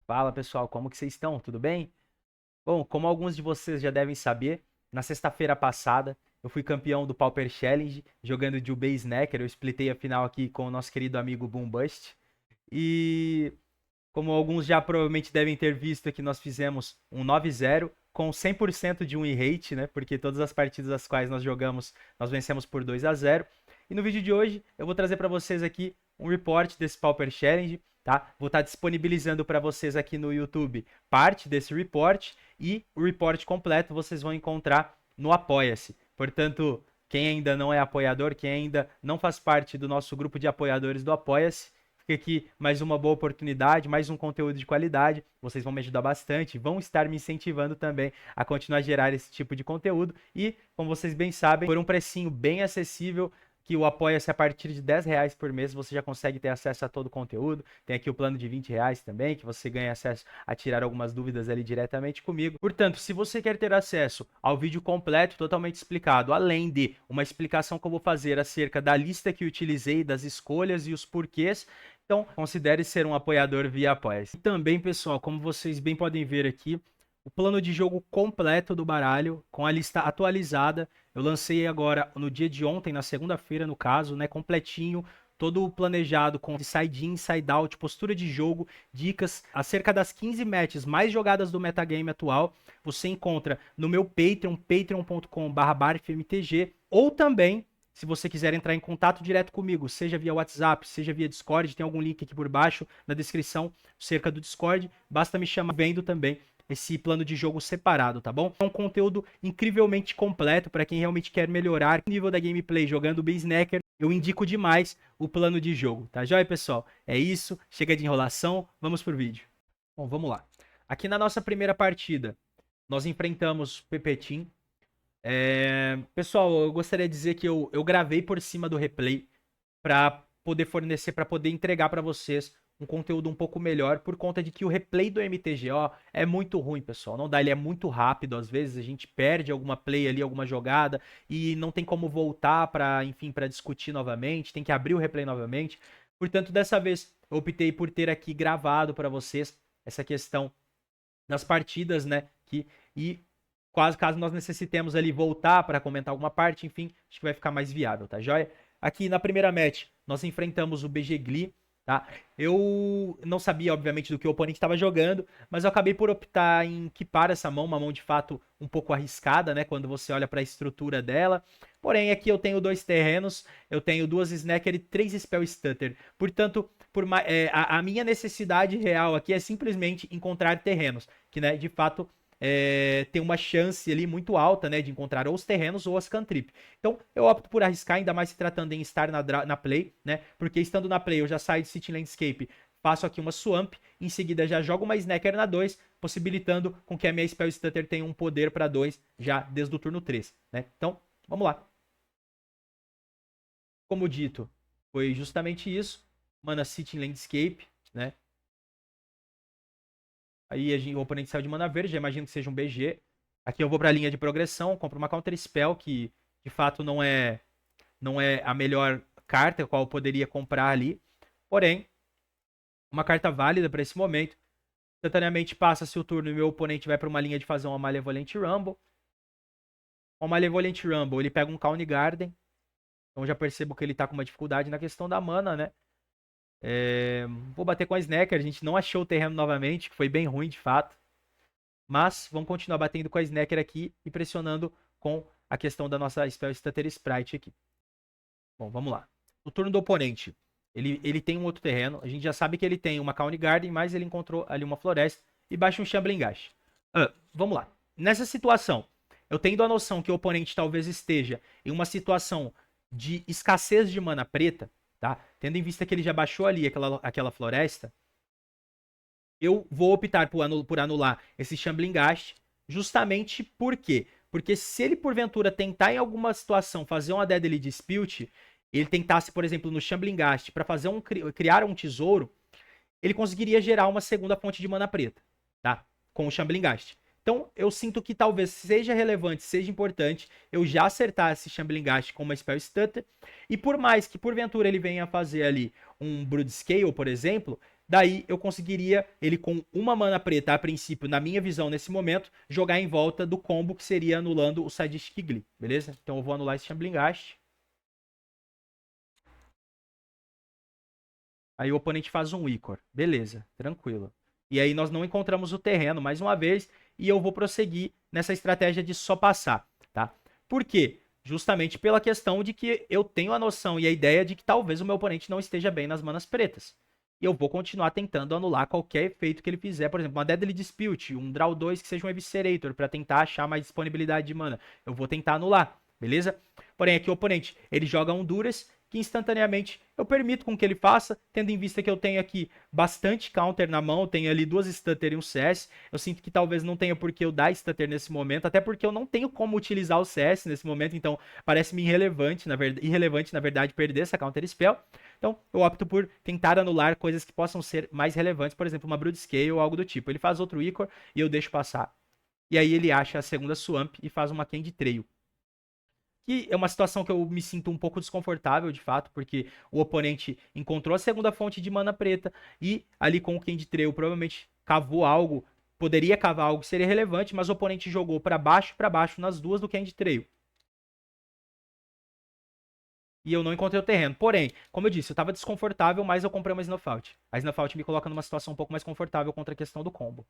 Fala pessoal, como que vocês estão? Tudo bem? Bom, como alguns de vocês já devem saber, na sexta-feira passada eu fui campeão do Pauper Challenge jogando de UB Snacker. Eu splitei a final aqui com o nosso querido amigo Boom Bust. E como alguns já provavelmente devem ter visto aqui, nós fizemos um 9-0 com 100% de win rate, né? Porque todas as partidas as quais nós jogamos, nós vencemos por 2-0. E no vídeo de hoje eu vou trazer para vocês aqui um report desse Pauper Challenge, tá? Vou estar disponibilizando para vocês aqui no YouTube parte desse report e o report completo vocês vão encontrar no Apoia-se. Portanto, quem ainda não é apoiador, quem ainda não faz parte do nosso grupo de apoiadores do Apoia-se, fica aqui mais uma boa oportunidade, mais um conteúdo de qualidade. Vocês vão me ajudar bastante, vão estar me incentivando também a continuar a gerar esse tipo de conteúdo. E, como vocês bem sabem, por um precinho bem acessível, que o Apoia-se a partir de R$ 10 por mês, você já consegue ter acesso a todo o conteúdo. Tem aqui o plano de R$ 20 também, que você ganha acesso a tirar algumas dúvidas ali diretamente comigo. Portanto, se você quer ter acesso ao vídeo completo, totalmente explicado, além de uma explicação que eu vou fazer acerca da lista que utilizei, das escolhas e os porquês, então considere ser um apoiador via Apoia-se. E também, pessoal, como vocês bem podem ver aqui, o plano de jogo completo do baralho, com a lista atualizada. Eu lancei agora no dia de ontem, na segunda-feira, no caso, né, completinho, todo planejado com side in, side out, postura de jogo, dicas acerca das 15 matches mais jogadas do metagame atual. Você encontra no meu Patreon, patreon.com/barfmtg, ou também, se você quiser entrar em contato direto comigo, seja via WhatsApp, seja via Discord, tem algum link aqui por baixo na descrição acerca do Discord, basta me chamar vendo também esse plano de jogo separado, tá bom? É um conteúdo incrivelmente completo para quem realmente quer melhorar o nível da gameplay jogando o Snacker. Eu indico demais o plano de jogo, tá joia, pessoal? É isso, chega de enrolação, vamos pro vídeo. Bom, vamos lá. Aqui na nossa primeira partida, nós enfrentamos o Pepetim. Pessoal, eu gostaria de dizer que eu gravei por cima do replay para poder fornecer, para poder entregar para vocês um conteúdo um pouco melhor, por conta de que o replay do MTGO é muito ruim, pessoal. Não dá, ele é muito rápido, às vezes a gente perde alguma play ali, alguma jogada e não tem como voltar para, enfim, para discutir novamente, tem que abrir o replay novamente. Portanto, dessa vez eu optei por ter aqui gravado para vocês essa questão das partidas, né, e caso nós necessitemos ali voltar para comentar alguma parte, enfim, acho que vai ficar mais viável, tá joia? Aqui na primeira match, nós enfrentamos o BG Glee, tá? Eu não sabia, obviamente, do que o oponente estava jogando, mas eu acabei por optar em equipar essa mão, uma mão de fato um pouco arriscada, né? Quando você olha para a estrutura dela. Porém, aqui eu tenho 2 terrenos, eu tenho 2 Snacker e 3 Spell Stutter. Portanto, a minha necessidade real aqui é simplesmente encontrar terrenos, que, né, de fato tem uma chance ali muito alta, né, de encontrar ou os terrenos ou as cantrip. Então eu opto por arriscar, ainda mais se tratando em estar na play, né, porque estando na play eu já saio de City Landscape, faço aqui uma swamp, em seguida já jogo uma Snacker na 2, possibilitando com que a minha Spell Stutter tenha um poder para 2 já desde o turno 3, né. Então, vamos lá. Como dito, foi justamente isso. Mana City Landscape, né. Aí o oponente saiu de mana verde, já imagino que seja um BG. Aqui eu vou pra linha de progressão, compro uma Counter Spell, que de fato não é a melhor carta a qual eu poderia comprar ali. Porém, uma carta válida para esse momento. Instantaneamente passa-se o turno e meu oponente vai para uma linha de fazer uma Malevolent Rumble. Com Malevolent Rumble, ele pega um Kaun Garden. Então já percebo que ele tá com uma dificuldade na questão da mana, né? Vou bater com a Snacker, a gente não achou o terreno novamente, que foi bem ruim de fato. Mas vamos continuar batendo com a Snacker aqui e pressionando com a questão da nossa Spell Stutter Sprite aqui. Bom, vamos lá. O turno do oponente. Ele tem um outro terreno. A gente já sabe que ele tem uma Kaun Garden, mas ele encontrou ali uma floresta e baixa um Shambling Gash. Vamos lá. Nessa situação, eu tendo a noção que o oponente talvez esteja em uma situação de escassez de mana preta, tá? Tendo em vista que ele já baixou ali aquela floresta, eu vou optar por anular esse Shambling Gast, justamente por quê? Porque se ele, porventura, tentar em alguma situação fazer uma Deadly Dispute, ele tentasse, por exemplo, no Shambling Gast para criar um tesouro, ele conseguiria gerar uma segunda fonte de mana preta, tá? Com o Shambling Gast. Então, eu sinto que talvez seja relevante, seja importante eu já acertar esse Shambling Gast com uma Spell Stutter. E por mais que, porventura, ele venha fazer ali um Brood Scale, por exemplo, Daí eu conseguiria, ele com uma mana preta, a princípio, na minha visão nesse momento, jogar em volta do combo que seria anulando o Sadistic Glee, beleza? Então eu vou anular esse Shambling Ghast. Aí o oponente faz um Ichor. Beleza, tranquilo. E aí nós não encontramos o terreno mais uma vez e eu vou prosseguir nessa estratégia de só passar, tá? Por quê? Justamente pela questão de que eu tenho a noção e a ideia de que talvez o meu oponente não esteja bem nas manas pretas. E eu vou continuar tentando anular qualquer efeito que ele fizer. Por exemplo, uma Deadly Dispute, um Draw 2 que seja um Eviscerator, para tentar achar mais disponibilidade de mana. Eu vou tentar anular, beleza? Porém, aqui o oponente, ele joga um Duras, que instantaneamente eu permito com que ele faça, tendo em vista que eu tenho aqui bastante counter na mão, tenho ali 2 stutter e um CS, eu sinto que talvez não tenha por que eu dar stutter nesse momento, até porque eu não tenho como utilizar o CS nesse momento, então parece-me irrelevante, na verdade, perder essa counter spell. Então eu opto por tentar anular coisas que possam ser mais relevantes, por exemplo, uma Brood Scale ou algo do tipo. Ele faz outro Ichor e eu deixo passar. E aí ele acha a segunda Swamp e faz uma Candy Trail. Que é uma situação que eu me sinto um pouco desconfortável, de fato, porque o oponente encontrou a segunda fonte de mana preta e ali com o Candy Trail provavelmente cavou algo, poderia cavar algo que seria relevante, mas o oponente jogou para baixo nas duas do Candy Trail. E eu não encontrei o terreno. Porém, como eu disse, eu estava desconfortável, mas eu comprei uma Snowfault. A Snowfault me coloca numa situação um pouco mais confortável contra a questão do combo.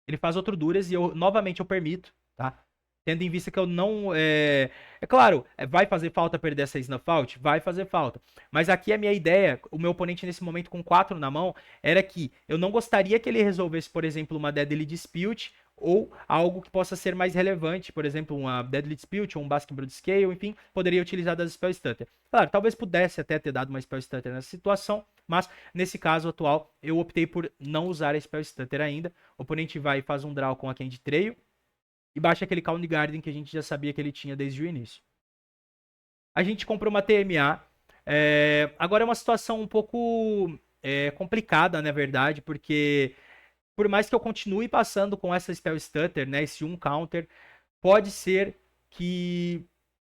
Ele faz outro Duras e eu novamente eu permito, tá? Tendo em vista que eu não. É claro, vai fazer falta perder essa Snowfault? Vai fazer falta. Mas aqui a minha ideia, o meu oponente nesse momento com 4 na mão, era que eu não gostaria que ele resolvesse, por exemplo, uma Deadly Dispute ou algo que possa ser mais relevante, por exemplo, uma Deadly Dispute ou um Basking Brood Scale, enfim, poderia utilizar das Spell Stutter. Claro, talvez pudesse até ter dado uma Spell Stutter nessa situação, mas nesse caso atual eu optei por não usar a Spell Stutter ainda. O oponente vai e faz um draw com a Candy Trail e baixa aquele Count Garden que a gente já sabia que ele tinha desde o início. A gente comprou uma TMA. Agora é uma situação um pouco complicada, na verdade, porque por mais que eu continue passando com essa Spell Stutter, né, esse um counter, pode ser que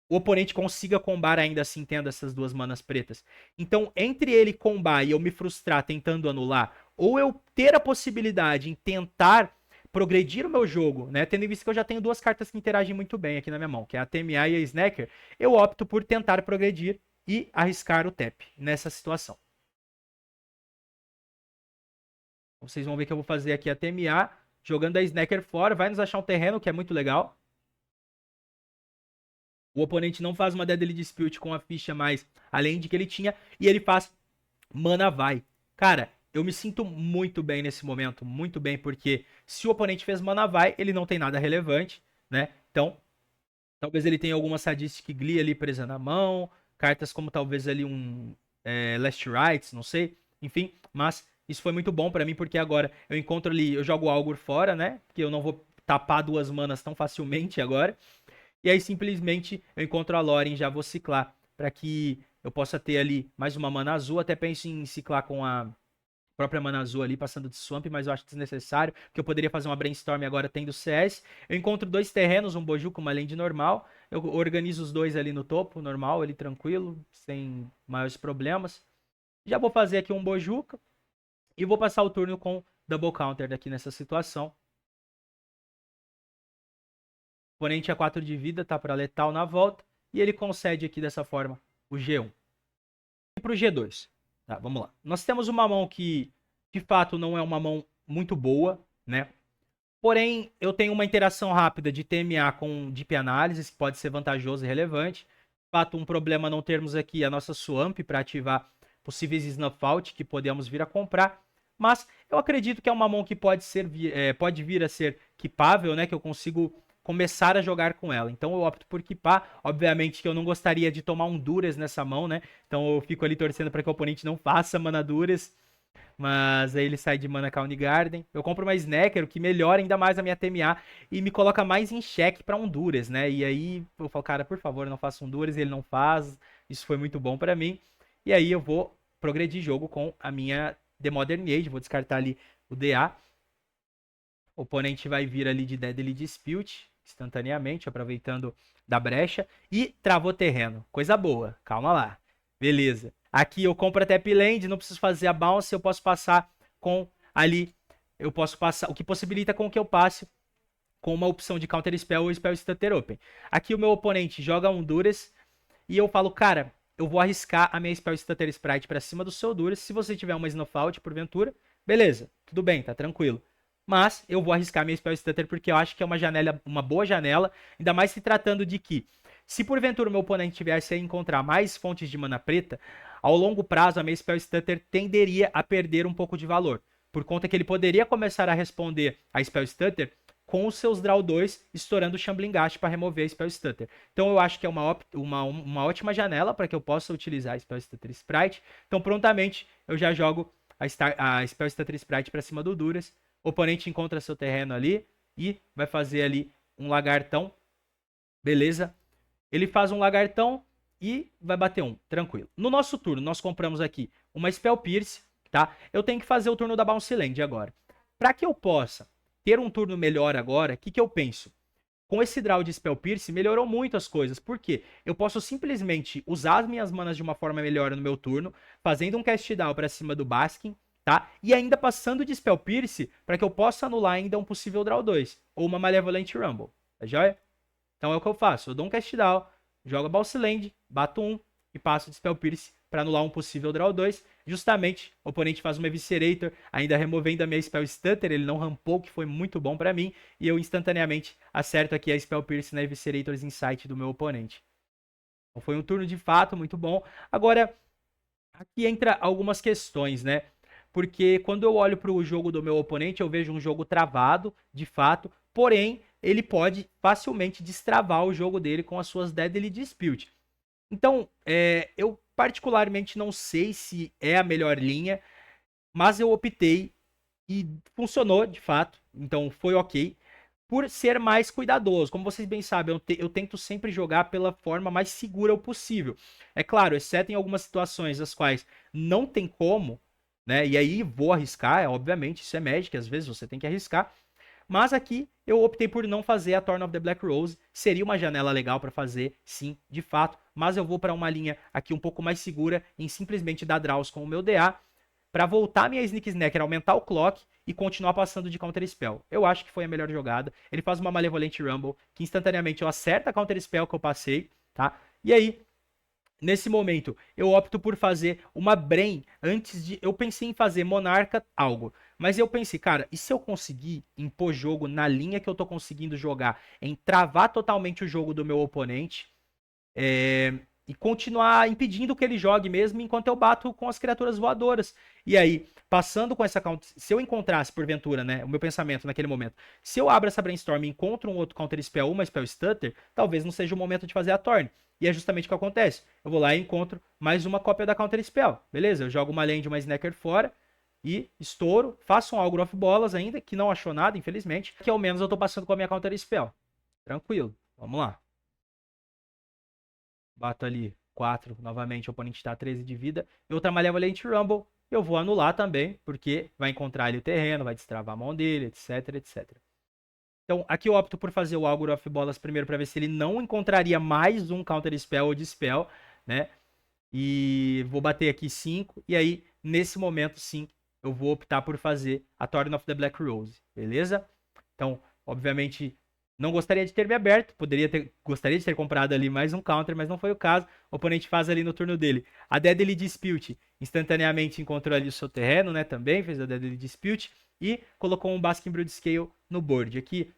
o oponente consiga combar ainda assim tendo essas duas manas pretas. Então, entre ele combar e eu me frustrar tentando anular, ou eu ter a possibilidade em tentar progredir o meu jogo, né, tendo em vista que eu já tenho duas cartas que interagem muito bem aqui na minha mão, que é a TMA e a Snacker, eu opto por tentar progredir e arriscar o tap nessa situação. Vocês vão ver que eu vou fazer aqui a TMA, jogando a Snacker fora, vai nos achar um terreno, que é muito legal. O oponente não faz uma Deadly Dispute com a ficha mais além de que ele tinha, e ele faz Mana Vai. Cara, eu me sinto muito bem nesse momento, muito bem, porque se o oponente fez Mana Vai, ele não tem nada relevante, né? Então, talvez ele tenha alguma Sadistic Glee ali presa na mão, cartas como talvez ali um Last Rites, não sei, enfim, mas isso foi muito bom pra mim, porque agora eu encontro ali, eu jogo o Algor fora, né? Porque eu não vou tapar duas manas tão facilmente agora. E aí simplesmente eu encontro a Loren, já vou ciclar para que eu possa ter ali mais uma mana azul. Até penso em ciclar com a própria mana azul ali, passando de Swamp, mas eu acho desnecessário, porque eu poderia fazer uma Brainstorm agora tendo CS. Eu encontro dois terrenos, um Boju com uma land normal. Eu organizo os dois ali no topo, normal, ali tranquilo, sem maiores problemas. Já vou fazer aqui um Bojuka e vou passar o turno com Double Counter aqui nessa situação. O oponente a 4 de vida, tá para letal na volta. E ele concede aqui dessa forma o G1. E pro G2. Tá, vamos lá. Nós temos uma mão que, de fato, não é uma mão muito boa, né? Porém, eu tenho uma interação rápida de TMA com Deep Analysis, que pode ser vantajoso e relevante. De fato, um problema não termos aqui a nossa Swamp para ativar possíveis Snuffout que podemos vir a comprar. Mas eu acredito que é uma mão que pode vir a ser keepável, né? Que eu consigo começar a jogar com ela. Então eu opto por keepar. Obviamente que eu não gostaria de tomar um Duras nessa mão, né? Então eu fico ali torcendo para que o oponente não faça mana Duras. Mas aí ele sai de mana Count Garden. Eu compro uma Snacker, o que melhora ainda mais a minha TMA e me coloca mais em xeque para um Duras, né? E aí eu falo, cara, por favor, não faça um Duras. E ele não faz. Isso foi muito bom para mim. E aí eu vou progredir jogo com a minha The Modern Age. Vou descartar ali o DA. O oponente vai vir ali de Deadly Dispute instantaneamente, aproveitando da brecha. E travou terreno. Coisa boa. Calma lá. Beleza. Aqui eu compro até Land, não preciso fazer a bounce, eu posso passar com ali, eu posso passar, o que possibilita com que eu passe com uma opção de Counter Spell ou Spell Stutter Open. Aqui o meu oponente joga um Duras e eu falo, cara, eu vou arriscar a minha Spell Stutter Sprite pra cima do seu Duras. Se você tiver uma Snowfault, porventura, beleza, tudo bem, tá tranquilo. Mas eu vou arriscar minha Spell Stutter porque eu acho que é uma janela, uma boa janela, ainda mais se tratando de que, se porventura o meu oponente tivesse a encontrar mais fontes de mana preta, ao longo prazo a minha Spell Stutter tenderia a perder um pouco de valor, por conta que ele poderia começar a responder a Spell Stutter com os seus Draw 2 estourando o Shambling Ghast para remover a Spell Stutter. Então eu acho que é uma ótima janela para que eu possa utilizar a Spell Stutter Sprite. Então prontamente eu já jogo a Spell Stutter Sprite para cima do Duras. O oponente encontra seu terreno ali e vai fazer ali um lagartão. Beleza? Ele faz um lagartão e vai bater um, tranquilo. No nosso turno, nós compramos aqui uma Spell Pierce, tá? Eu tenho que fazer o turno da Bounce Land agora. Para que eu possa ter um turno melhor agora, o que eu penso? Com esse draw de Spell Pierce, melhorou muito as coisas. Por quê? Eu posso simplesmente usar as minhas manas de uma forma melhor no meu turno, fazendo um cast down pra cima do Baskin, tá? E ainda passando de Spell Pierce para que eu possa anular ainda um possível draw 2, ou uma Malevolent Rumble, tá joia? Então é o que eu faço, eu dou um cast down, jogo a Bounce Land, bato um e passo de Spell Pierce para anular um possível draw 2. Justamente, o oponente faz uma Eviscerator, ainda removendo a minha Spell Stutter, ele não rampou, que foi muito bom para mim, e eu instantaneamente acerto aqui a Spell Pierce na Eviscerator's Insight do meu oponente. Então foi um turno de fato muito bom. Agora, aqui entra algumas questões, né? Porque quando eu olho para o jogo do meu oponente, eu vejo um jogo travado, de fato, porém, ele pode facilmente destravar o jogo dele com as suas Deadly Dispute. Então, eu particularmente não sei se é a melhor linha, mas eu optei e funcionou de fato, então foi ok, por ser mais cuidadoso. Como vocês bem sabem, eu tento sempre jogar pela forma mais segura possível. É claro, exceto em algumas situações as quais não tem como, né? E aí vou arriscar, obviamente, isso é Magic, às vezes você tem que arriscar. Mas aqui eu optei por não fazer a Thorn of the Black Rose. Seria uma janela legal para fazer, sim, de fato. Mas eu vou para uma linha aqui um pouco mais segura em simplesmente dar draws com o meu DA para voltar minha Sneak Snacker, aumentar o clock e continuar passando de Counter Spell. Eu acho que foi a melhor jogada. Ele faz uma Malevolent Rumble que instantaneamente eu acerto a Counter Spell que eu passei, tá? E aí, nesse momento, eu opto por fazer uma Brain antes de... Eu pensei em fazer Monarca algo, mas eu pensei, cara, e se eu conseguir impor jogo na linha que eu tô conseguindo jogar, em travar totalmente o jogo do meu oponente, e continuar impedindo que ele jogue mesmo enquanto eu bato com as criaturas voadoras. E aí, passando com essa counter, se eu encontrasse porventura, né, o meu pensamento naquele momento, se eu abro essa brainstorm e encontro um outro counter spell ou uma spell stutter, talvez não seja o momento de fazer a torn. E é justamente o que acontece. Eu vou lá e encontro mais uma cópia da counter spell. Beleza? Eu jogo uma land, uma snacker fora e estouro, faço um Algor of Bolas ainda, que não achou nada, infelizmente, que ao menos eu tô passando com a minha counter spell. Tranquilo. Vamos lá. Bato ali 4, novamente, o oponente tá 13 de vida. E outra Malevolent Rumble, eu vou anular também, porque vai encontrar ali o terreno, vai destravar a mão dele, etc, etc. Então, aqui eu opto por fazer o Algor of Bolas primeiro para ver se ele não encontraria mais um Counter Spell ou Dispel, né? E vou bater aqui 5, e aí, nesse momento, sim, eu vou optar por fazer a Thorn of the Black Rose, beleza? Então, obviamente, não gostaria de ter me aberto, gostaria de ter comprado ali mais um counter, mas não foi o caso. O oponente faz ali no turno dele a Deadly Dispute, instantaneamente encontrou ali o seu terreno, né, também, fez a Deadly Dispute, e colocou um Basking Brood Scale no board. Aqui,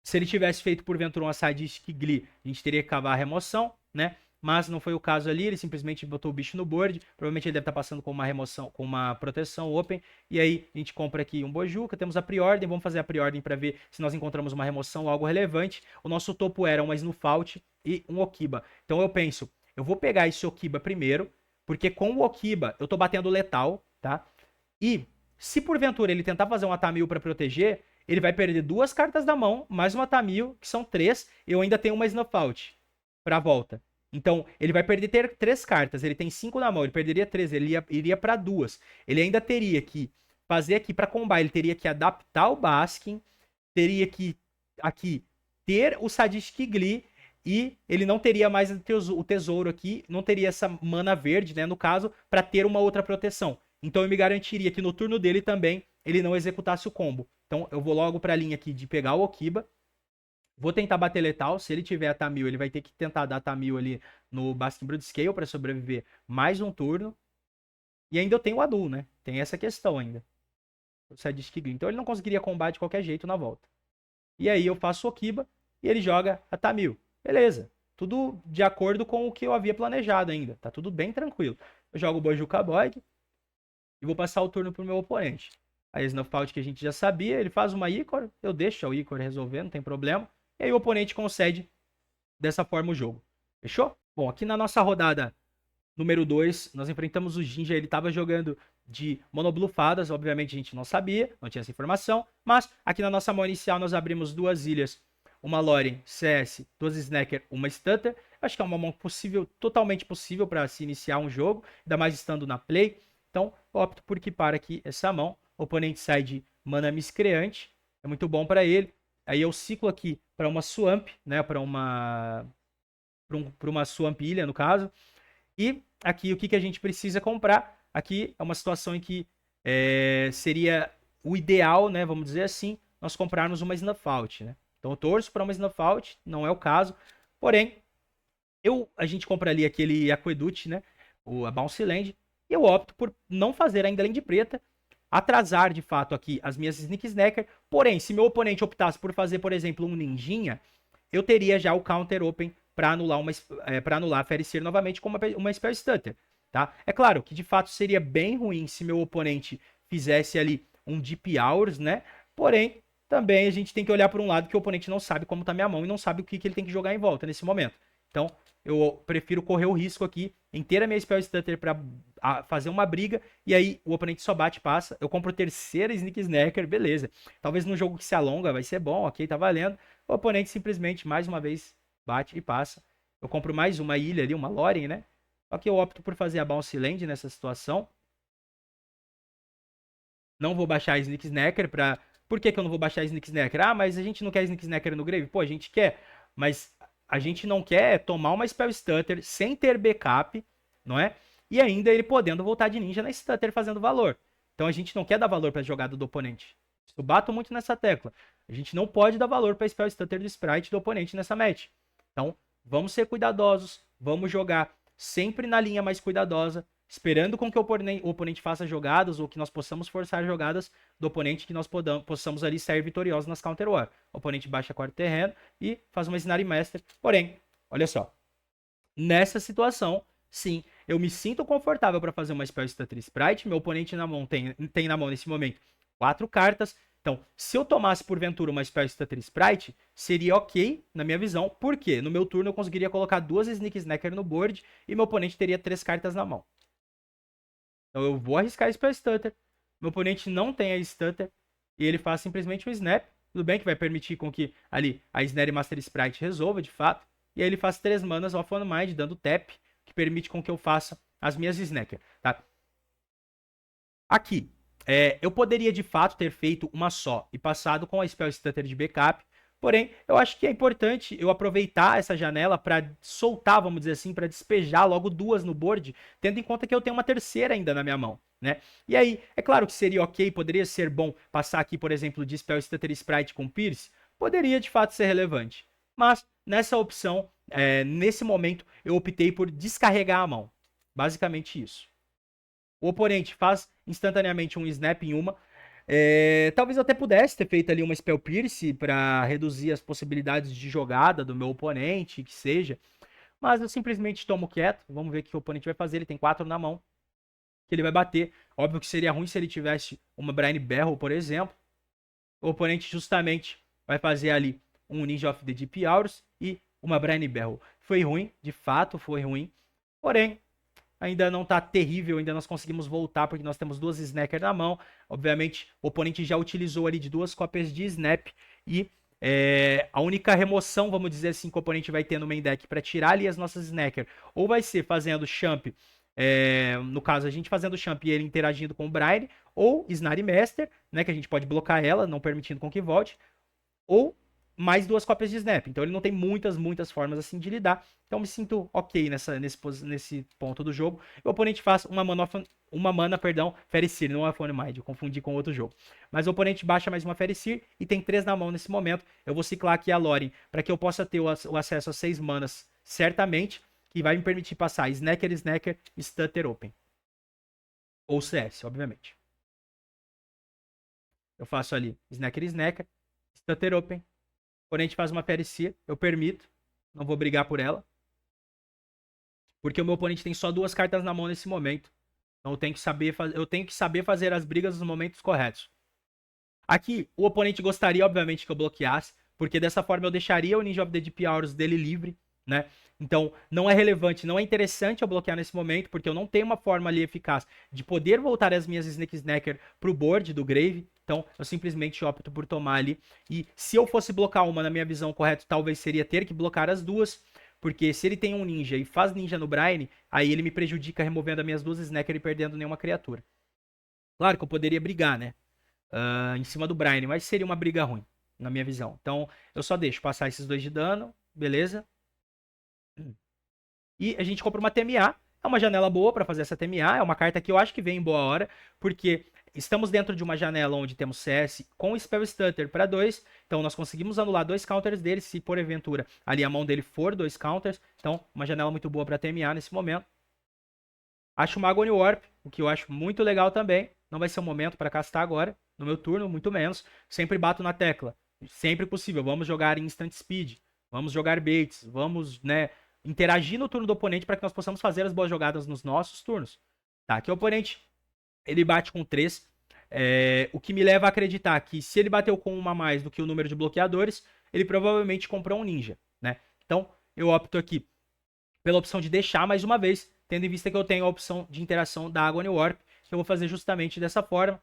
se ele tivesse feito porventura uma Sadistic Glee, a gente teria que cavar a remoção, né? Mas não foi o caso ali, ele simplesmente botou o bicho no board. Provavelmente ele deve estar passando com uma remoção, com uma proteção open. E aí a gente compra aqui um Bojuka, temos a Preordem, vamos fazer a Preordem para ver se nós encontramos uma remoção ou algo relevante. O nosso topo era uma Snowfault e um Okiba. Então eu penso, eu vou pegar esse Okiba primeiro, porque com o Okiba eu tô batendo letal, tá? E se porventura ele tentar fazer um Atamil para proteger, ele vai perder 2 cartas da mão, mais uma Atamil, que são 3, eu ainda tenho uma Snowfault pra volta. Então, ele vai perder 3 cartas, ele tem 5 na mão, ele perderia 3, ele iria para 2. Ele ainda teria que fazer aqui para combar, ele teria que adaptar o Baskin, teria que aqui ter o Sadistic Glee, e ele não teria mais o tesouro aqui, não teria essa mana verde, né, no caso, para ter uma outra proteção. Então eu me garantiria que no turno dele também ele não executasse o combo. Então eu vou logo pra linha aqui de pegar o Okiba. Vou tentar bater letal. Se ele tiver a Tamil, ele vai ter que tentar dar Tamil ali no Basking Brood Scale pra sobreviver mais um turno. E ainda eu tenho o Anu, né? Tem essa questão ainda. Então ele não conseguiria combate de qualquer jeito na volta. E aí eu faço o Okiba e ele joga a Tamil. Beleza. Tudo de acordo com o que eu havia planejado ainda. Tá tudo bem tranquilo. Eu jogo o Bojuka Boy e vou passar o turno pro meu oponente. A Snuff que a gente já sabia, ele faz uma Icor, eu deixo o Icor resolver, não tem problema. E aí o oponente concede dessa forma o jogo. Fechou? Bom, aqui na nossa rodada número 2, nós enfrentamos o Jinja, ele estava jogando de monoblufadas, obviamente a gente não sabia, não tinha essa informação, mas aqui na nossa mão inicial nós abrimos duas ilhas, uma Lorien, CS, duas Snacker, uma Stutter. Acho que é uma mão possível, totalmente possível para se iniciar um jogo, ainda mais estando na play. Então, opto por equipar aqui essa mão. O oponente sai de Mana Miscreante, é muito bom para ele. Aí eu ciclo aqui para uma Swamp, né, para uma Swamp Ilha, no caso. E aqui o que a gente precisa comprar? Aqui é uma situação em que seria o ideal, né, vamos dizer assim, nós comprarmos uma Snuff Out, né? Então eu torço para uma Snuff Out, não é o caso. Porém, a gente compra ali aquele Aqueduct, né? A Bounce Land. E eu opto por não fazer ainda Land preta. Atrasar, de fato, aqui as minhas Sneak Snacker. Porém, se meu oponente optasse por fazer, por exemplo, um Ninjinha, eu teria já o Counter Open para anular a Fericeer novamente com uma Spell Stutter, tá? É claro que, de fato, seria bem ruim se meu oponente fizesse ali um Deep Hours, né? Porém, também a gente tem que olhar por um lado que o oponente não sabe como tá minha mão e não sabe o que ele tem que jogar em volta nesse momento. Então, eu prefiro correr o risco aqui em ter a minha Spell Stutter pra fazer uma briga, e aí o oponente só bate e passa. Eu compro terceira Sneak Snacker, beleza. Talvez num jogo que se alonga vai ser bom, ok, tá valendo. O oponente simplesmente, mais uma vez, bate e passa. Eu compro mais uma ilha ali, uma Lorien, né? Só que eu opto por fazer a Bounce Land nessa situação. Não vou baixar a Sneak Snacker pra... Por que eu não vou baixar a Sneak Snacker? Ah, mas a gente não quer Sneak Snacker no Grave? Pô, a gente quer, mas a gente não quer tomar uma Spell Stutter sem ter backup, não é? E ainda ele podendo voltar de ninja na Stutter fazendo valor. Então a gente não quer dar valor para a jogada do oponente. Eu bato muito nessa tecla. A gente não pode dar valor para a Spell Stutter do Sprite do oponente nessa match. Então vamos ser cuidadosos, vamos jogar sempre na linha mais cuidadosa, esperando com que o oponente faça jogadas ou que nós possamos forçar jogadas do oponente que nós possamos ali sair vitoriosos nas Counter War. O oponente baixa quarto terreno e faz uma Snare Master. Porém, olha só, nessa situação, sim, eu me sinto confortável para fazer uma Spell Stutter Sprite. Meu oponente na mão tem na mão nesse momento 4 cartas. Então, se eu tomasse porventura uma Spell Stutter Sprite, seria ok na minha visão. Por quê? No meu turno eu conseguiria colocar 2 Sneak Snacker no board e meu oponente teria 3 cartas na mão. Então eu vou arriscar a Spell Stutter. Meu oponente não tem a Stutter e ele faz simplesmente um Snap. Tudo bem que vai permitir com que ali a Snare Master Sprite resolva de fato. E aí ele faz 3 manas off on mind, dando tap, que permite com que eu faça as minhas Snacker, tá? Aqui, eu poderia de fato ter feito uma só e passado com a Spell Stutter de backup. Porém, eu acho que é importante eu aproveitar essa janela para soltar, vamos dizer assim, para despejar logo 2 no board, tendo em conta que eu tenho uma terceira ainda na minha mão, né? E aí, é claro que seria ok, poderia ser bom passar aqui, por exemplo, de Spell Stutter Sprite com Pierce, poderia de fato ser relevante. Mas, nessa opção, nesse momento, eu optei por descarregar a mão. Basicamente isso. O oponente faz instantaneamente um snap em uma. Talvez eu até pudesse ter feito ali uma Spell Pierce para reduzir as possibilidades de jogada do meu oponente, que seja. Mas eu simplesmente tomo quieto. Vamos ver o que o oponente vai fazer. Ele tem 4 na mão. Que ele vai bater. Óbvio que seria ruim se ele tivesse uma Brine Barrel, por exemplo. O oponente justamente vai fazer ali um Ninja of the Deep Hours e uma Brine Barrel. Foi ruim, de fato foi ruim. Porém, ainda não tá terrível, ainda nós conseguimos voltar, porque nós temos 2 Snacker na mão. Obviamente, o oponente já utilizou ali de 2 cópias de Snap. E a única remoção, vamos dizer assim, que o oponente vai ter no main deck para tirar ali as nossas Snacker, ou vai ser fazendo champ, no caso, a gente fazendo champ e ele interagindo com o Brine, ou Snare Master, né, que a gente pode blocar ela, não permitindo com que volte, ou mais 2 cópias de Snap. Então ele não tem muitas formas assim de lidar. Então me sinto ok nesse ponto do jogo. O oponente faz uma mana uma mana, perdão, Fericir, não é Mind, eu confundi com outro jogo. Mas o oponente baixa mais uma Fericir e tem 3 na mão nesse momento. Eu vou ciclar aqui a Loren para que eu possa ter o acesso a 6 manas, certamente, que vai me permitir passar Snacker, Snacker, Stutter Open. Ou CS, obviamente. Eu faço ali Snacker, Snacker, Stutter Open. O oponente faz uma Fericir, eu permito, não vou brigar por ela. Porque o meu oponente tem só 2 cartas na mão nesse momento. Então eu tenho que saber fazer as brigas nos momentos corretos. Aqui, o oponente gostaria, obviamente, que eu bloqueasse, porque dessa forma eu deixaria o Ninja of the Deep Hours dele livre, né? Então, não é relevante, não é interessante eu bloquear nesse momento, porque eu não tenho uma forma ali eficaz de poder voltar as minhas Snake Snacker pro board do Grave. Então, eu simplesmente opto por tomar ali. E se eu fosse blocar uma, na minha visão correta, talvez seria ter que blocar as duas. Porque se ele tem um ninja e faz ninja no Brine, aí ele me prejudica removendo as minhas 2 Snacker e perdendo nenhuma criatura. Claro que eu poderia brigar, né? Em cima do Brine, mas seria uma briga ruim, na minha visão. Então, eu só deixo passar esses 2 de dano, beleza? E a gente compra uma TMA. É uma janela boa para fazer essa TMA. É uma carta que eu acho que vem em boa hora, porque estamos dentro de uma janela onde temos CS com Spell Stutter para 2. Então nós conseguimos anular 2 counters dele, se porventura ali a mão dele for 2 counters. Então, uma janela muito boa para TMA nesse momento. Acho uma Agony Warp, o que eu acho muito legal também. Não vai ser o momento para castar agora, no meu turno, muito menos. Sempre bato na tecla. Sempre possível. Vamos jogar Instant Speed. Vamos jogar baits. Vamos, né, interagir no turno do oponente para que nós possamos fazer as boas jogadas nos nossos turnos. Tá, aqui o oponente, ele bate com 3. O que me leva a acreditar que se ele bateu com uma a mais do que o número de bloqueadores, ele provavelmente comprou um ninja, né? Então, eu opto aqui pela opção de deixar mais uma vez, tendo em vista que eu tenho a opção de interação da Agony Warp, que eu vou fazer justamente dessa forma.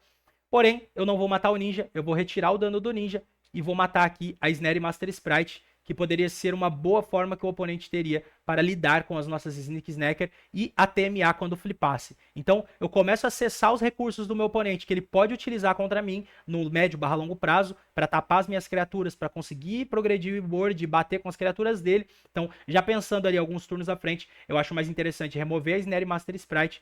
Porém, eu não vou matar o ninja, eu vou retirar o dano do ninja e vou matar aqui a Snare Master Sprite, que poderia ser uma boa forma que o oponente teria para lidar com as nossas Sneak Snacker e a TMA quando flipasse. Então, eu começo a acessar os recursos do meu oponente, que ele pode utilizar contra mim no médio/longo prazo, para tapar as minhas criaturas, para conseguir progredir o board e bater com as criaturas dele. Então, já pensando ali alguns turnos à frente, eu acho mais interessante remover a Snare Master Sprite,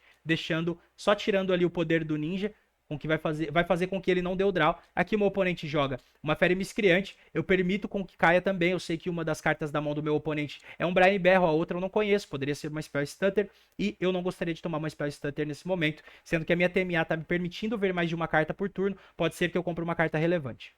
só tirando ali o poder do ninja, com que vai fazer com que ele não dê o draw. Aqui o meu oponente joga uma Fera Miscreante, eu permito com que caia também. Eu sei que uma das cartas da mão do meu oponente é um Brine Berro, a outra eu não conheço, poderia ser uma Spell Stutter, e eu não gostaria de tomar uma Spell Stutter nesse momento, sendo que a minha TMA tá me permitindo ver mais de uma carta por turno, pode ser que eu compre uma carta relevante.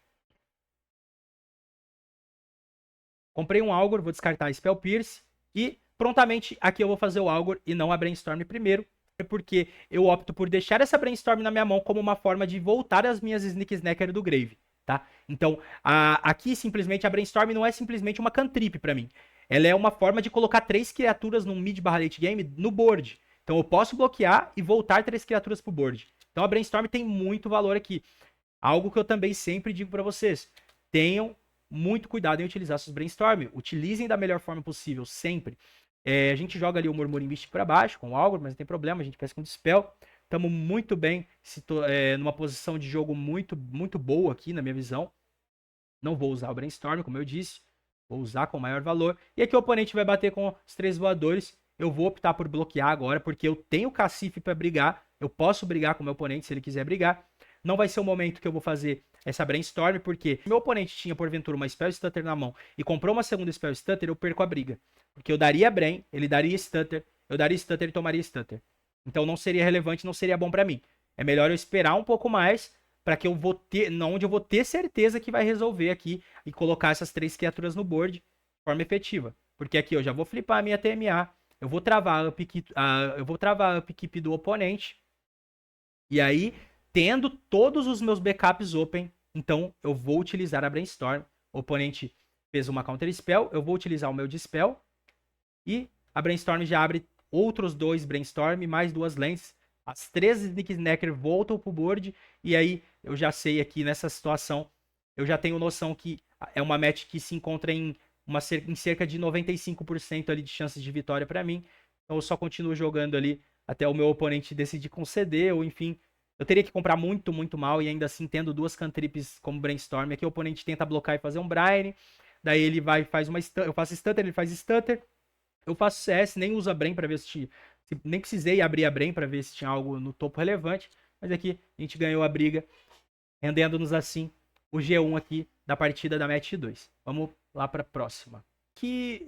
Comprei um Algor, vou descartar a Spell Pierce, e prontamente aqui eu vou fazer o Algor e não a Brainstorm primeiro, porque eu opto por deixar essa Brainstorm na minha mão como uma forma de voltar as minhas Sneak Snacker do Grave, tá? Então, aqui simplesmente a Brainstorm não é simplesmente uma cantrip pra mim. Ela é uma forma de colocar 3 criaturas num mid/late game no board. Então eu posso bloquear e voltar 3 criaturas pro board. Então a Brainstorm tem muito valor aqui. Algo que eu também sempre digo pra vocês. Tenham muito cuidado em utilizar seus Brainstorm. Utilizem da melhor forma possível, sempre. A gente joga ali o Murmurinho Místico pra baixo, com o Algor, mas não tem problema, a gente peça com Dispel. Estamos muito bem, numa posição de jogo muito, muito boa aqui, na minha visão. Não vou usar o Brainstorm, como eu disse. Vou usar com maior valor. E aqui o oponente vai bater com os 3 voadores. Eu vou optar por bloquear agora, porque eu tenho cacife para brigar. Eu posso brigar com o meu oponente se ele quiser brigar. Não vai ser o momento que eu vou fazer essa Brainstorm, porque se meu oponente tinha, porventura, uma Spell Stutter na mão e comprou uma segunda Spell Stutter, eu perco a briga. Porque eu daria Brain, ele daria Stutter, eu daria Stutter e tomaria Stutter. Então não seria relevante, não seria bom pra mim. É melhor eu esperar um pouco mais para que eu vou ter, onde eu vou ter certeza que vai resolver aqui e colocar essas 3 criaturas no board de forma efetiva. Porque aqui eu já vou flipar a minha TMA, eu vou travar a upkeep do oponente. E aí, tendo todos os meus backups open, então eu vou utilizar a Brainstorm. O oponente fez uma Counter Spell, eu vou utilizar o meu Dispel. E a Brainstorm já abre outros 2 Brainstorm, mais 2 Lands. As 3 Sneak Snacker voltam pro board. E aí eu já sei aqui nessa situação, eu já tenho noção que é uma match que se encontra em cerca de 95% ali de chances de vitória para mim. Então eu só continuo jogando ali até o meu oponente decidir conceder, ou enfim, eu teria que comprar muito, muito mal, e ainda assim tendo 2 cantrips como Brainstorm, aqui o oponente tenta blocar e fazer um Brine, daí ele faz uma eu faço Stutter, ele faz Stutter, eu faço CS, nem uso a Brain pra ver se Nem precisei abrir a Brain para ver se tinha algo no topo relevante. Mas aqui a gente ganhou a briga, rendendo-nos assim o G1 aqui da partida da Match 2. Vamos lá para a próxima. Aqui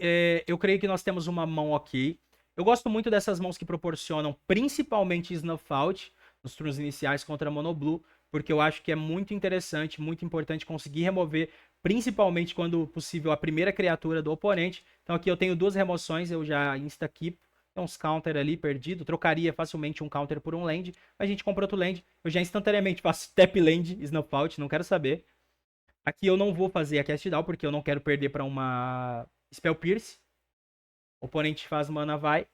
eu creio que nós temos uma mão ok. Eu gosto muito dessas mãos que proporcionam principalmente Snuff Out nos turnos iniciais contra a Monoblue, porque eu acho que é muito interessante, muito importante conseguir remover, principalmente quando possível, a primeira criatura do oponente. Então aqui eu tenho 2 remoções, eu já insta-keep. Tem uns counter ali perdido, trocaria facilmente um counter por um land, mas a gente compra outro land, eu já instantaneamente faço tap land, Snuff Out, não quero saber. Aqui eu não vou fazer a cast down, porque eu não quero perder para uma Spell Pierce. O oponente faz mana, vai.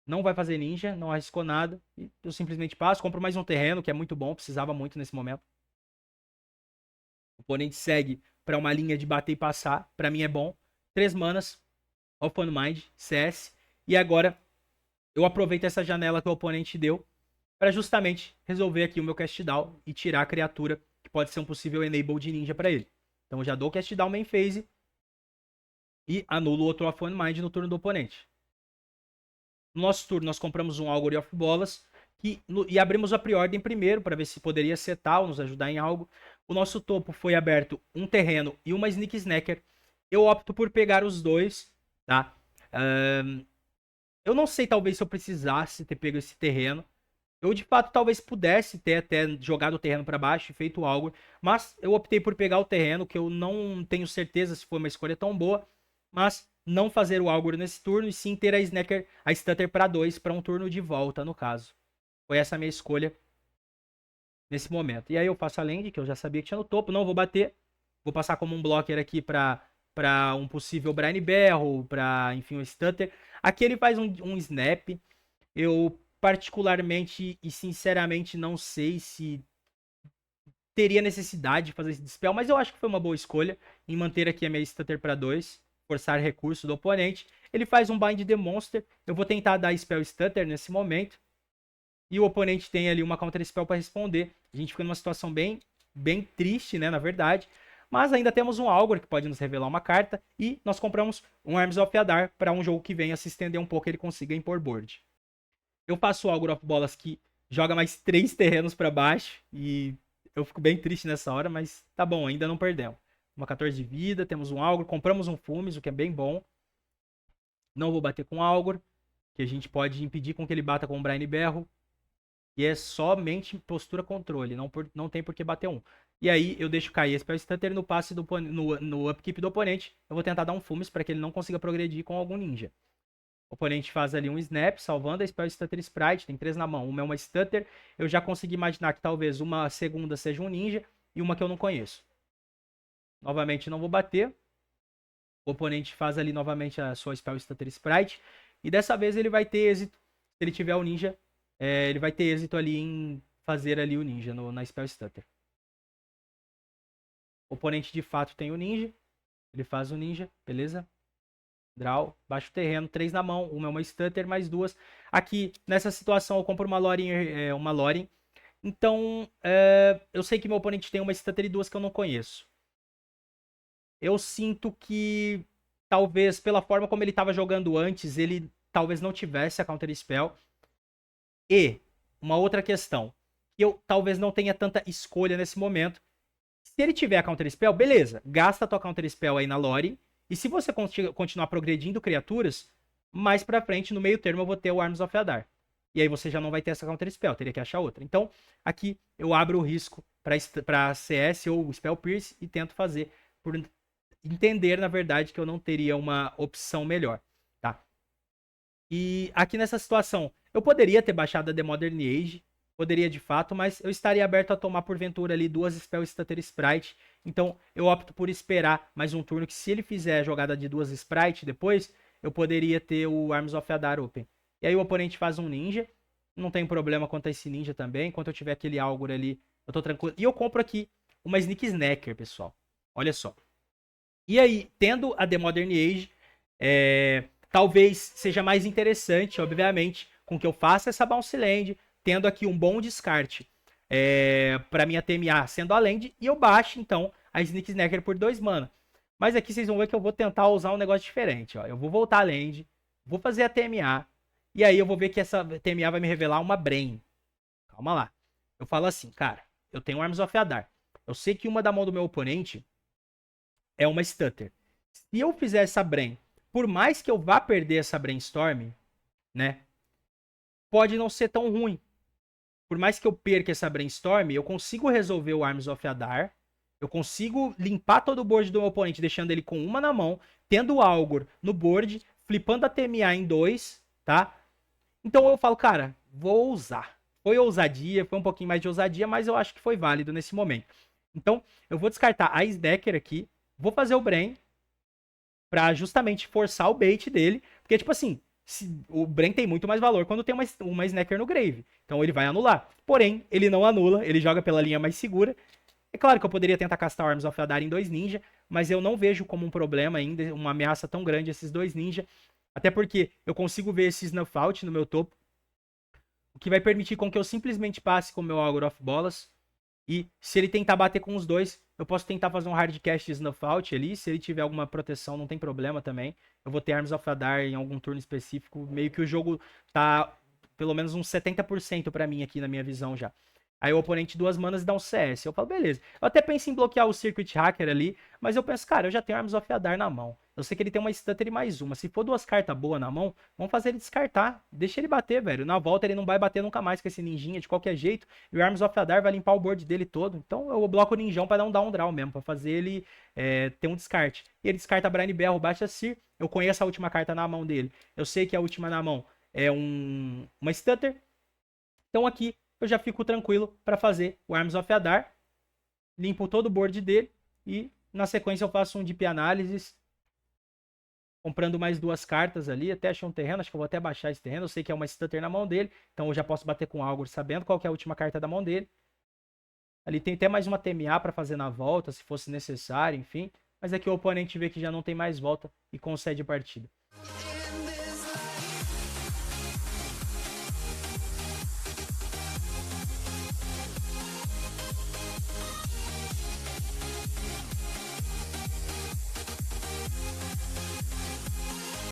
Não vai fazer ninja, não arriscou nada. E eu simplesmente passo, compro mais um terreno, que é muito bom, precisava muito nesse momento. O oponente segue para uma linha de bater e passar, para mim é bom. 3 manas, Open Mind, CS. E agora eu aproveito essa janela que o oponente deu para justamente resolver aqui o meu cast down e tirar a criatura que pode ser um possível enable de ninja para ele. Então eu já dou o cast down main phase e anulo outro Open Mind no turno do oponente. No nosso turno nós compramos um Augury of Bolas e abrimos a pre-ordem primeiro para ver se poderia setar ou nos ajudar em algo. O nosso topo foi aberto um terreno e uma Sneak Snacker. Eu opto por pegar os dois, tá? Eu não sei, talvez, se eu precisasse ter pego esse terreno. Eu, de fato, talvez pudesse ter até jogado o terreno para baixo e feito algo. Mas eu optei por pegar o terreno, que eu não tenho certeza se foi uma escolha tão boa. Mas não fazer o Augur nesse turno e sim ter a Snacker, a Stutter para 2, para um turno de volta, no caso. Foi essa a minha escolha nesse momento. E aí eu faço a land, que eu já sabia que tinha no topo. Não vou bater. Vou passar como um blocker aqui para um possível Brine Barrel, para, enfim, um Stutter. Aqui ele faz um snap. Eu particularmente e sinceramente não sei se teria necessidade de fazer esse dispel, mas eu acho que foi uma boa escolha em manter aqui a minha Stutter para 2, forçar recurso do oponente. Ele faz um Bind the Monster. Eu vou tentar dar Spell Stutter nesse momento. E o oponente tem ali uma Counter Spell para responder. A gente fica numa situação bem triste, né, na verdade. Mas ainda temos um Augur que pode nos revelar uma carta. E nós compramos um Arms of Adar para um jogo que venha se estender um pouco e ele consiga impor board. Eu faço o Augur of Bolas que joga mais 3 terrenos para baixo. E eu fico bem triste nessa hora, mas tá bom, ainda não perdemos. Uma 14 de vida, temos um Augur, compramos um Fumes, o que é bem bom. Não vou bater com o Augur, que a gente pode impedir com que ele bata com o Brine Barrel. E é somente postura controle, não tem por que bater um. E aí eu deixo cair esse Spell Stutter no passe no upkeep do oponente. Eu vou tentar dar um Fumes para que ele não consiga progredir com algum ninja. O oponente faz ali um snap, salvando a Spell Stutter Sprite. Tem 3 na mão. Uma é uma Stutter. Eu já consegui imaginar que talvez uma segunda seja um ninja e uma que eu não conheço. Novamente não vou bater. O oponente faz ali novamente a sua Spell Stutter Sprite. E dessa vez ele vai ter êxito. Se ele tiver o ninja, ele vai ter êxito ali em fazer ali o ninja na Spell Stutter. O oponente de fato tem o ninja. Ele faz o ninja, beleza? Draw, baixa o terreno, 3 na mão, uma é uma Stutter, mais 2. Aqui, nessa situação, eu compro uma Lorin. Então, eu sei que meu oponente tem uma Stutter e 2 que eu não conheço. Eu sinto que, talvez, pela forma como ele estava jogando antes, ele talvez não tivesse a Counter Spell. E, uma outra questão, que eu talvez não tenha tanta escolha nesse momento. Se ele tiver a Counter Spell, beleza, gasta a tua Counter Spell aí na Lorin. E se você continuar progredindo criaturas, mais pra frente, no meio termo, eu vou ter o Arms of Adar. E aí você já não vai ter essa Counter Spell, teria que achar outra. Então, aqui eu abro o risco pra CS ou Spell Pierce e tento fazer, por entender, na verdade, que eu não teria uma opção melhor, tá? E aqui nessa situação, eu poderia ter baixado a The Modern Age, poderia de fato, mas eu estaria aberto a tomar porventura ali 2 Spell Stutter Sprite. Então eu opto por esperar mais um turno, que se ele fizer a jogada de 2 Sprite depois, eu poderia ter o Arms of Adar open. E aí o oponente faz um ninja, não tem problema quanto a esse ninja também. Enquanto eu tiver aquele Augur ali, eu tô tranquilo. E eu compro aqui uma Sneak Snacker, pessoal. Olha só. E aí, tendo a The Modern Age, talvez seja mais interessante, obviamente, com que eu faça essa Bounce Land, tendo aqui um bom descarte para minha TMA sendo a land, e eu baixo, então, a Sneak Snacker por 2 mana. Mas aqui vocês vão ver que eu vou tentar usar um negócio diferente. Ó. Eu vou voltar a land, vou fazer a TMA, E aí eu vou ver que essa TMA vai me revelar uma Brain. Calma lá. Eu falo assim, cara, eu tenho Arms of Adar. Eu sei que uma da mão do meu oponente é uma Stutter. Se eu fizer essa Brain, por mais que eu vá perder essa Brainstorm, né? Pode não ser tão ruim. Por mais que eu perca essa Brainstorm, eu consigo resolver o Arms of Adar. Eu consigo limpar todo o board do meu oponente, deixando ele com uma na mão, tendo o Algor no board, flipando a TMA em 2, tá? Então eu falo, cara, vou ousar. Foi ousadia, foi um pouquinho mais de ousadia, mas eu acho que foi válido nesse momento. Então, eu vou descartar a Sdecker aqui, vou fazer o Brain pra justamente forçar o bait dele, porque, tipo assim, o Brain tem muito mais valor quando tem uma Snacker no Grave. Então ele vai anular. Porém, ele não anula, ele joga pela linha mais segura. É claro que eu poderia tentar castar Arms of Adar em 2 ninja, mas eu não vejo como um problema ainda, uma ameaça tão grande esses 2 ninja. Até porque eu consigo ver esse Snuff Out no meu topo, o que vai permitir com que eu simplesmente passe com o meu Augur of Bolas. E se ele tentar bater com os dois, eu posso tentar fazer um hardcast Snuff Out ali. Se ele tiver alguma proteção, não tem problema também. Eu vou ter Arms of Adar em algum turno específico. Meio que o jogo tá pelo menos uns 70% pra mim aqui na minha visão já. Aí o oponente 2 manas dá um CS. Eu falo, beleza. Eu até penso em bloquear o Circuit Hacker ali, mas eu penso, cara, eu já tenho Arms of Adar na mão. Eu sei que ele tem uma Stutter e mais uma. Se for 2 cartas boas na mão, vamos fazer ele descartar. Deixa ele bater, velho. Na volta ele não vai bater nunca mais com esse ninjinha de qualquer jeito. E o Arms of Adar vai limpar o board dele todo. Então eu bloco o ninjão pra dar um down draw mesmo, pra fazer ele ter um descarte. E ele descarta Brain Berro, baixa Seer. Eu conheço a última carta na mão dele. Eu sei que a última na mão é uma Stutter. Então aqui eu já fico tranquilo para fazer o Arms of Adar, limpo todo o board dele e na sequência eu faço um Deep Analysis, comprando mais 2 cartas ali, até achei um terreno, acho que eu vou até baixar esse terreno, eu sei que é uma Stutter na mão dele, então eu já posso bater com Algor sabendo qual que é a última carta da mão dele. Ali tem até mais uma TMA para fazer na volta, se fosse necessário, enfim. Mas aqui o oponente vê que já não tem mais volta e concede a partida.